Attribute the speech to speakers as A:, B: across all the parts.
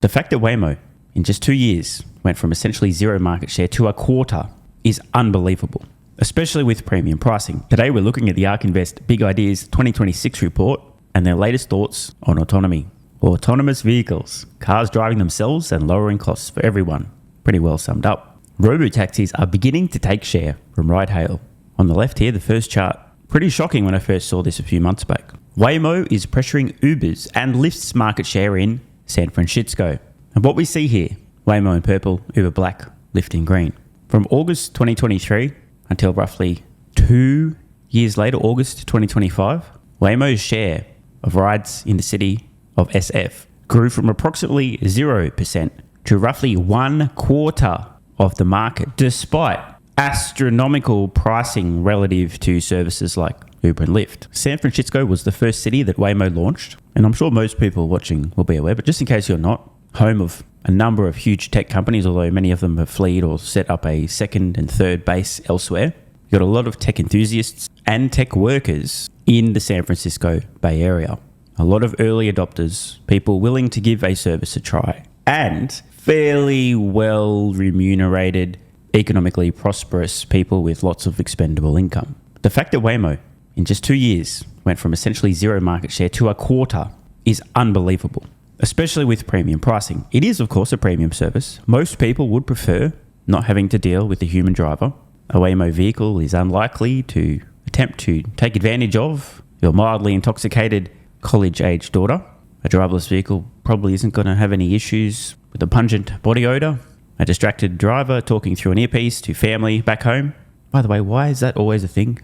A: The fact that Waymo, in just 2 years, went from essentially zero market share to a quarter is unbelievable, especially with premium pricing. Today, we're looking at the ARK Invest Big Ideas 2026 report and their latest thoughts on autonomy. Autonomous vehicles, cars driving themselves and lowering costs for everyone. Pretty well summed up. Robo-taxis are beginning to take share from ride-hail. On the left here, the first chart. Pretty shocking when I first saw this a few months back. Waymo is pressuring Uber's and Lyft's market share in San Francisco. And what we see here, Waymo in purple, Uber black, Lyft in green. From August 2023 until roughly 2 years later, August 2025, Waymo's share of rides in the city of SF grew from approximately 0% to roughly 1/4 of the market, despite astronomical pricing relative to services like Uber and Lyft. San Francisco was the first city that Waymo launched, and I'm sure most people watching will be aware, but just in case you're not, home of a number of huge tech companies, although many of them have fled or set up a second and third base elsewhere. You've got a lot of tech enthusiasts and tech workers in the San Francisco Bay Area. A lot of early adopters, people willing to give a service a try, and fairly well remunerated, economically prosperous people with lots of expendable income. The fact that Waymo, in just 2 years, went from essentially zero market share to a quarter is unbelievable, especially with premium pricing. It is, of course, a premium service. Most people would prefer not having to deal with a human driver. A Waymo vehicle is unlikely to attempt to take advantage of your mildly intoxicated college-age daughter. A driverless vehicle probably isn't going to have any issues with a pungent body odor. A distracted driver talking through an earpiece to family back home. By the way, why is that always a thing?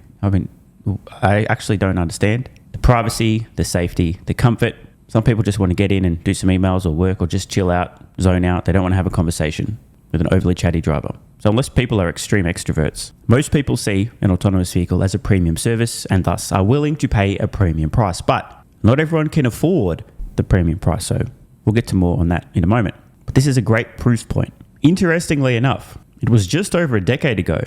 A: I actually don't understand. The privacy, the safety, the comfort. Some people just want to get in and do some emails or work or just chill out, zone out. They don't want to have a conversation with an overly chatty driver. So unless people are extreme extroverts, most people see an autonomous vehicle as a premium service and thus are willing to pay a premium price. But not everyone can afford the premium price, so we'll get to more on that in a moment. But this is a great proof point. Interestingly enough, it was just over a decade ago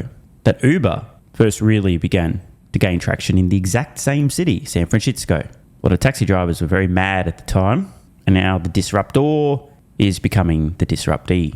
A: that Uber first really began to gain traction in the exact same city, San Francisco. A lot of taxi drivers were very mad at the time, and now the disruptor is becoming the disruptee.